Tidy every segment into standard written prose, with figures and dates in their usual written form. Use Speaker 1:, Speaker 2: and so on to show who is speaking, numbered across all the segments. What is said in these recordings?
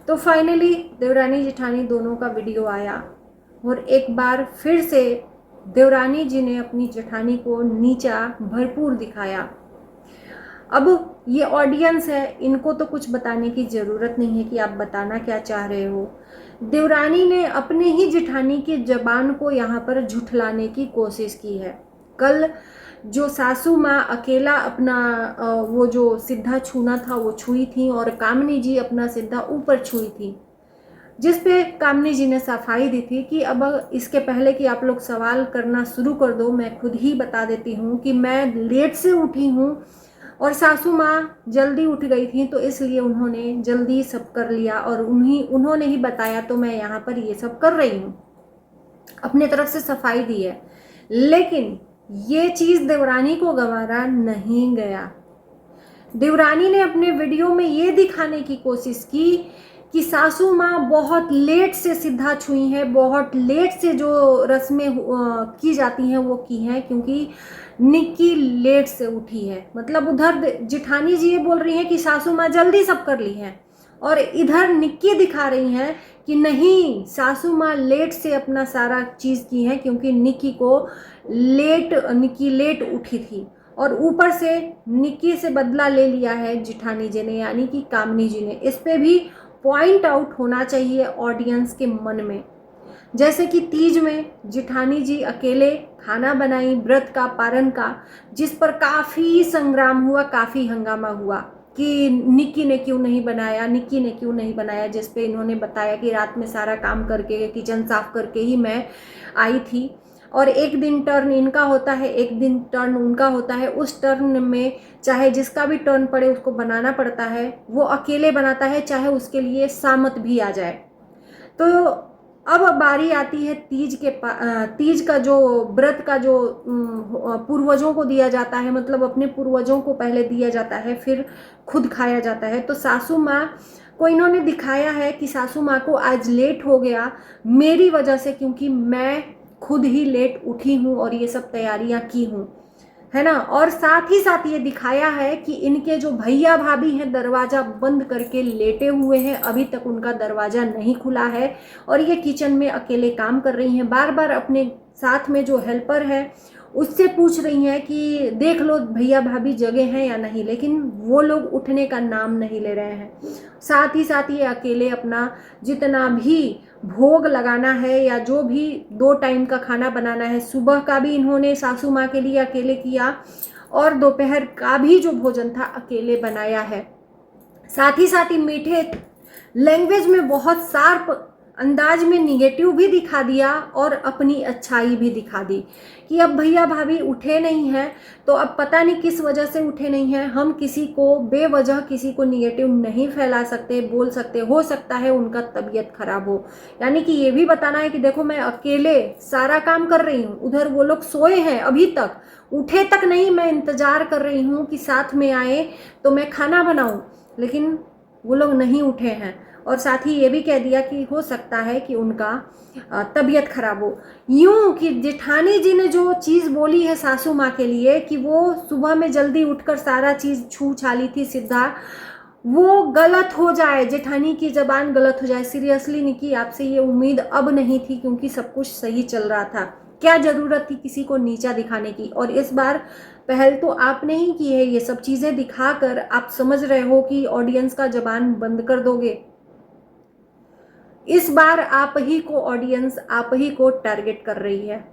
Speaker 1: तो फाइनली देवरानी जेठानी दोनों का वीडियो आया और एक बार फिर से देवरानी जी ने अपनी जेठानी को नीचा भरपूर दिखाया। अब ये ऑडियंस है, इनको तो कुछ बताने की ज़रूरत नहीं है कि आप बताना क्या चाह रहे हो। देवरानी ने अपने ही जेठानी की ज़बान को यहाँ पर झुठलाने की कोशिश की है। कल जो सासू माँ अकेला अपना वो जो सिद्धा छूना था वो छुई थी और कामनी जी अपना सिद्धा ऊपर छुई थी, जिस पे कामनी जी ने सफाई दी थी कि अब इसके पहले कि आप लोग सवाल करना शुरू कर दो, मैं खुद ही बता देती हूँ कि मैं लेट से उठी हूँ और सासू माँ जल्दी उठ गई थी, तो इसलिए उन्होंने जल्दी सब कर लिया और उन्होंने ही बताया, तो मैं यहाँ पर ये सब कर रही हूँ, अपने तरफ से सफाई दी है। लेकिन ये चीज़ देवरानी को गंवारा नहीं गया। देवरानी ने अपने वीडियो में ये दिखाने की कोशिश की कि सासू माँ बहुत लेट से सिद्धा छुई है, बहुत लेट से जो रस्में की जाती हैं वो की हैं, क्योंकि निक्की लेट से उठी है। मतलब उधर जेठानी जी ये बोल रही हैं कि सासू माँ जल्दी सब कर ली हैं, और इधर निक्की दिखा रही हैं कि नहीं, सासू माँ लेट से अपना सारा चीज़ की है, क्योंकि निक्की लेट उठी थी। और ऊपर से निक्की से बदला ले लिया है जेठानी जी ने, यानी कि कामनी जी ने। इस पे भी पॉइंट आउट होना चाहिए ऑडियंस के मन में। जैसे कि तीज में जेठानी जी अकेले खाना बनाई व्रत का, पारण का, जिस पर काफ़ी संग्राम हुआ, काफ़ी हंगामा हुआ कि निक्की ने क्यों नहीं बनाया, निक्की ने क्यों नहीं बनाया, जिस पे इन्होंने बताया कि रात में सारा काम करके, किचन साफ करके ही मैं आई थी। और एक दिन टर्न इनका होता है, एक दिन टर्न उनका होता है। उस टर्न में चाहे जिसका भी टर्न पड़े उसको बनाना पड़ता है, वो अकेले बनाता है, चाहे उसके लिए सामत भी आ जाए। तो अब बारी आती है तीज का जो व्रत का जो पूर्वजों को दिया जाता है, मतलब अपने पूर्वजों को पहले दिया जाता है, फिर खुद खाया जाता है। तो सासू माँ को इन्होंने दिखाया है कि सासू माँ को आज लेट हो गया मेरी वजह से, क्योंकि मैं खुद ही लेट उठी हूँ और ये सब तैयारियां की हूँ, है ना। और साथ ही साथ ये दिखाया है कि इनके जो भैया भाभी हैं दरवाज़ा बंद करके लेटे हुए हैं, अभी तक उनका दरवाज़ा नहीं खुला है और ये किचन में अकेले काम कर रही हैं। बार बार अपने साथ में जो हेल्पर है उससे पूछ रही हैं कि देख लो भैया भाभी जगे हैं या नहीं, लेकिन वो लोग उठने का नाम नहीं ले रहे हैं। साथ ही साथ ये अकेले अपना जितना भी भोग लगाना है या जो भी 2 टाइम का खाना बनाना है, सुबह का भी इन्होंने सासू माँ के लिए अकेले किया और दोपहर का भी जो भोजन था अकेले बनाया है। साथ ही मीठे लैंग्वेज में बहुत शार्प अंदाज में निगेटिव भी दिखा दिया और अपनी अच्छाई भी दिखा दी कि अब भैया भाभी उठे नहीं हैं, तो अब पता नहीं किस वजह से उठे नहीं हैं। हम किसी को बेवजह किसी को निगेटिव नहीं फैला सकते, बोल सकते, हो सकता है उनका तबीयत खराब हो। यानी कि ये भी बताना है कि देखो मैं अकेले सारा काम कर रही हूँ, उधर वो लोग सोए हैं, अभी तक उठे तक नहीं, मैं इंतज़ार कर रही हूँ कि साथ में आए तो मैं खाना बनाऊँ, लेकिन वो लोग नहीं उठे हैं। और साथ ही ये भी कह दिया कि हो सकता है कि उनका तबीयत खराब हो। यूं कि जेठानी जी ने जो चीज़ बोली है सासू माँ के लिए कि वो सुबह में जल्दी उठकर सारा चीज़ छू छाली थी सिद्धा, वो गलत हो जाए, जेठानी की ज़बान गलत हो जाए। सीरियसली निकी, आपसे ये उम्मीद अब नहीं थी, क्योंकि सब कुछ सही चल रहा था। क्या ज़रूरत थी किसी को नीचा दिखाने की। और इस बार पहल तो आपने ही की है, ये सब चीज़ें दिखाकर आप समझ रहे हो कि ऑडियंस का ज़बान बंद कर दोगे। इस बार आप ही को ऑडियंस आप ही को टारगेट कर रही है।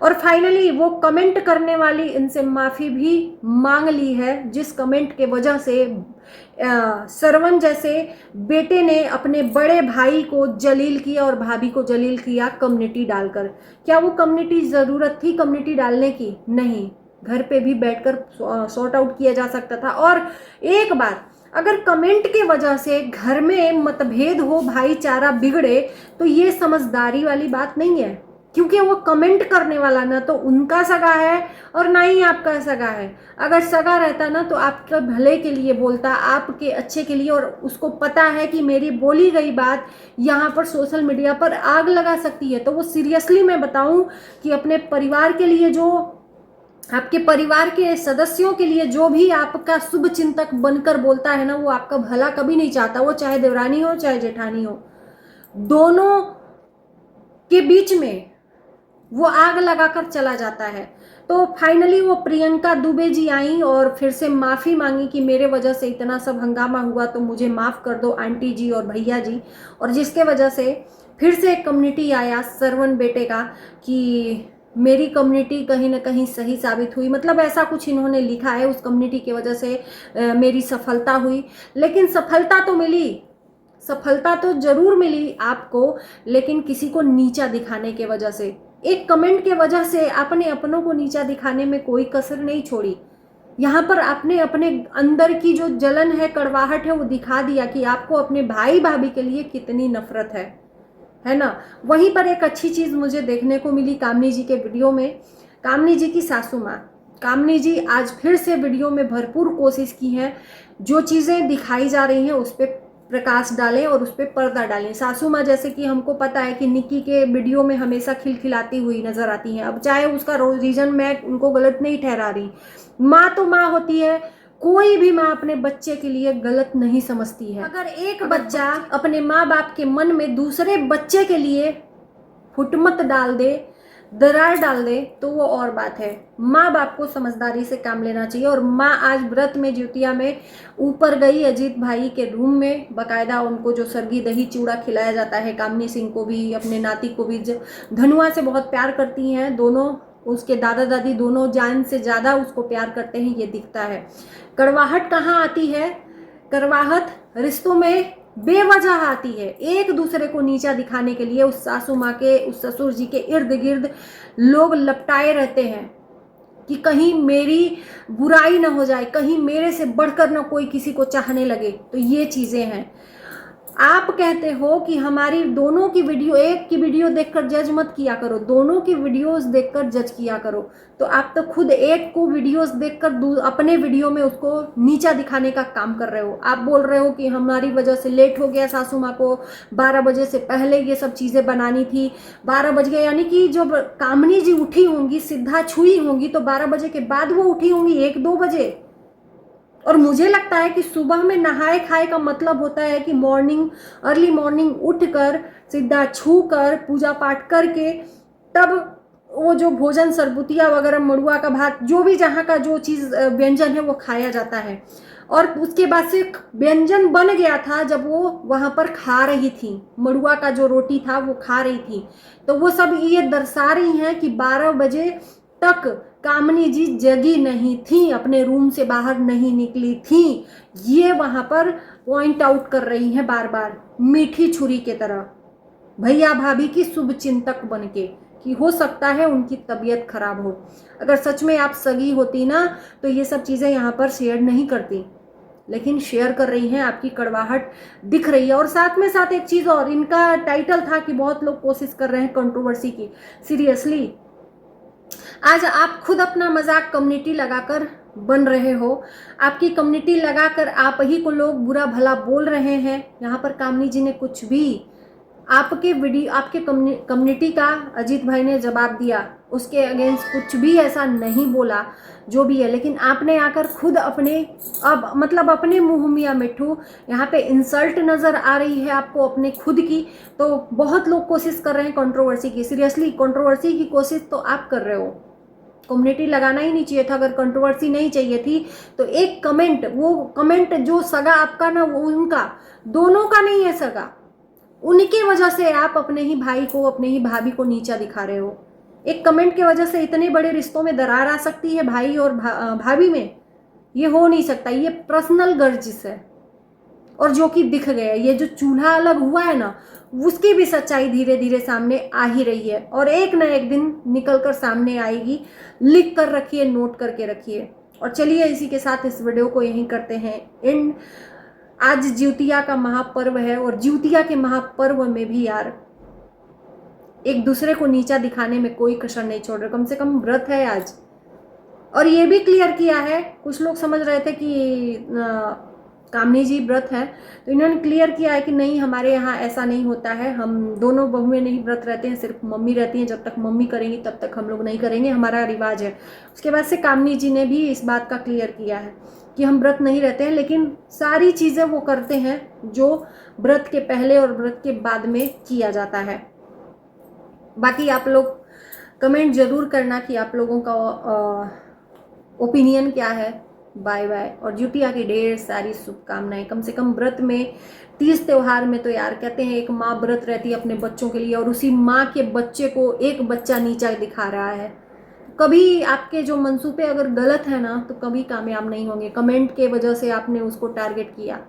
Speaker 1: और फाइनली वो कमेंट करने वाली इनसे माफ़ी भी मांग ली है, जिस कमेंट के वजह से सरवण जैसे बेटे ने अपने बड़े भाई को जलील किया और भाभी को जलील किया कम्युनिटी डालकर। क्या वो कम्युनिटी ज़रूरत थी कम्युनिटी डालने की? नहीं, घर पे भी बैठकर सॉर्ट आउट किया जा सकता था। और एक बात, अगर कमेंट के वजह से घर में मतभेद हो, भाईचारा बिगड़े, तो ये समझदारी वाली बात नहीं है, क्योंकि वो कमेंट करने वाला ना तो उनका सगा है और ना ही आपका सगा है। अगर सगा रहता ना तो आपके भले के लिए बोलता, आपके अच्छे के लिए, और उसको पता है कि मेरी बोली गई बात यहाँ पर सोशल मीडिया पर आग लगा सकती है, तो वो सीरियसली मैं बताऊँ कि अपने परिवार के लिए जो आपके परिवार के सदस्यों के लिए जो भी आपका शुभ चिंतक बनकर बोलता है ना, वो आपका भला कभी नहीं चाहता। वो चाहे देवरानी हो चाहे जेठानी हो, दोनों के बीच में वो आग लगाकर चला जाता है। तो फाइनली वो प्रियंका दुबे जी आई और फिर से माफ़ी मांगी कि मेरे वजह से इतना सब हंगामा हुआ, तो मुझे माफ़ कर दो आंटी जी और भैया जी। और जिसके वजह से फिर से एक कम्युनिटी आया सरवण बेटे का कि मेरी कम्युनिटी कहीं ना कहीं सही साबित हुई, मतलब ऐसा कुछ इन्होंने लिखा है। उस कम्युनिटी की वजह से मेरी सफलता हुई। लेकिन सफलता तो मिली, सफलता तो जरूर मिली आपको, लेकिन किसी को नीचा दिखाने के वजह से, एक कमेंट के वजह से अपने अपनों को नीचा दिखाने में कोई कसर नहीं छोड़ी। यहाँ पर आपने अपने अंदर की जो जलन है, कड़वाहट है, वो दिखा दिया कि आपको अपने भाई भाभी के लिए कितनी नफरत है ना। वहीं पर एक अच्छी चीज़ मुझे देखने को मिली कामनी जी के वीडियो में। कामनी जी की सासू माँ कामनी जी आज फिर से वीडियो में भरपूर कोशिश की है, जो चीज़ें दिखाई जा रही हैं उस पर प्रकाश डालें और उस पर पर्दा डालें। सासू माँ जैसे कि हमको पता है कि निक्की के वीडियो में हमेशा खिलखिलाती हुई नजर आती हैं। अब चाहे उसका रीजन मैं उनको गलत नहीं ठहरा रही, माँ तो माँ होती है, कोई भी माँ अपने बच्चे के लिए गलत नहीं समझती है। अगर एक बच्चा अपने माँ बाप के मन में दूसरे बच्चे के लिए फुटमत डाल दे, दरार डाल दे, तो वो और बात है। माँ बाप को समझदारी से काम लेना चाहिए। और माँ आज व्रत में ज्योतिया में ऊपर गई अजीत भाई के रूम में, बकायदा उनको जो सरगी दही चूड़ा खिलाया जाता है, कामनी सिंह को भी अपने नाती को भी, धनुआ से बहुत प्यार करती हैं दोनों, उसके दादा दादी दोनों जान से ज़्यादा उसको प्यार करते हैं, ये दिखता है। कड़वाहट कहाँ आती है? कड़वाहट रिश्तों में बेवजह आती है, एक दूसरे को नीचा दिखाने के लिए उस सासू माँ के, उस ससुर जी के इर्द गिर्द लोग लपटाए रहते हैं कि कहीं मेरी बुराई ना हो जाए, कहीं मेरे से बढ़कर ना कोई किसी को चाहने लगे। तो ये चीज़ें हैं। आप कहते हो कि हमारी दोनों की वीडियो, एक की वीडियो देखकर जज मत किया करो, दोनों की वीडियोस देखकर जज किया करो। तो आप तो खुद एक को वीडियोस देखकर अपने वीडियो में उसको नीचा दिखाने का काम कर रहे हो। आप बोल रहे हो कि हमारी वजह से लेट हो गया, सासू माँ को 12 बजे से पहले ये सब चीज़ें बनानी थी। 12 बज गए, यानी कि जब कामनी जी उठी होंगी, सिद्धा छुई होंगी, तो 12 बजे के बाद वो उठी होंगी 1-2 बजे। और मुझे लगता है कि सुबह में नहाए खाए का मतलब होता है कि मॉर्निंग, अर्ली मॉर्निंग उठकर सीधा छू कर पूजा पाठ करके तब वो जो भोजन सरबुतिया वगैरह, मड़ुआ का भात, जो भी जहाँ का जो चीज़ व्यंजन है वो खाया जाता है। और उसके बाद से व्यंजन बन गया था जब वो वहाँ पर खा रही थी, मड़ुआ का जो रोटी था वो खा रही थी। तो वो सब ये दर्शा रही हैं कि 12 बजे तक कामनी जी जगी नहीं थी, अपने रूम से बाहर नहीं निकली थी। ये वहाँ पर पॉइंट आउट कर रही हैं बार बार, मीठी छुरी के तरह, भैया भाभी की शुभ चिंतक बनके, कि हो सकता है उनकी तबीयत खराब हो। अगर सच में आप सगी होती ना, तो ये सब चीज़ें यहाँ पर शेयर नहीं करती, लेकिन शेयर कर रही हैं। आपकी कड़वाहट दिख रही है। और साथ में साथ एक चीज़ और, इनका टाइटल था कि बहुत लोग कोशिश कर रहे हैं कंट्रोवर्सी की। सीरियसली आज आप खुद अपना मजाक कम्युनिटी लगाकर बन रहे हो, आपकी कम्युनिटी लगाकर आप ही को लोग बुरा भला बोल रहे हैं। यहाँ पर कामनी जी ने कुछ भी आपके वीडियो, आपके कम्युनिटी का अजीत भाई ने जवाब दिया, उसके अगेंस्ट कुछ भी ऐसा नहीं बोला जो भी है, लेकिन आपने आकर खुद अपने, अब मतलब अपने मुंह मियां मिट्ठू, यहाँ पे इंसल्ट नज़र आ रही है आपको अपने खुद की। तो बहुत लोग कोशिश कर रहे हैं कंट्रोवर्सी की। सीरियसली कंट्रोवर्सी की कोशिश तो आप कर रहे हो, कम्युनिटी लगाना ही नहीं चाहिए था। अगर कंट्रोवर्सी नहीं चाहिए थी तो एक कमेंट, वो कमेंट जो सगा आपका ना, वो उनका, दोनों का नहीं है सगा, उनकी वजह से आप अपने ही भाई को, अपने ही भाभी को नीचा दिखा रहे हो। एक कमेंट की वजह से इतने बड़े रिश्तों में दरार आ सकती है भाई और भाभी में? ये हो नहीं सकता। ये पर्सनल गर्जिश है और जो कि दिख गया। ये जो चूल्हा अलग हुआ है ना, उसकी भी सच्चाई धीरे धीरे सामने आ ही रही है और एक ना एक दिन निकल कर सामने आएगी। लिख कर रखिए, नोट करके रखिए। और चलिए इसी के साथ इस वीडियो को यहीं करते हैं एंड। आज ज्योतिया का महापर्व है और ज्योतिया के महापर्व में भी यार एक दूसरे को नीचा दिखाने में कोई कसर नहीं छोड़ रहे। कम से कम व्रत है आज। और ये भी क्लियर किया है, कुछ लोग समझ रहे थे कि कामनी जी व्रत है, तो इन्होंने क्लियर किया है कि नहीं, हमारे यहाँ ऐसा नहीं होता है, हम दोनों बहुएं नहीं व्रत रहते हैं, सिर्फ मम्मी रहती हैं, जब तक मम्मी करेंगी तब तक हम लोग नहीं करेंगे, हमारा रिवाज है। उसके बाद से कामनी जी ने भी इस बात का क्लियर किया है कि हम व्रत नहीं रहते हैं, लेकिन सारी चीज़ें वो करते हैं जो व्रत के पहले और व्रत के बाद में किया जाता है। बाकी आप लोग कमेंट जरूर करना कि आप लोगों का ओपिनियन क्या है। बाय बाय, और जुटिया की ढेर सारी शुभकामनाएं। कम से कम व्रत में, तीज त्योहार में तो यार कहते हैं एक माँ व्रत रहती है अपने बच्चों के लिए, और उसी माँ के बच्चे को एक बच्चा नीचा दिखा रहा है। कभी आपके जो मंसूबे अगर गलत है ना, तो कभी कामयाब नहीं होंगे। कमेंट के वजह से आपने उसको टारगेट किया,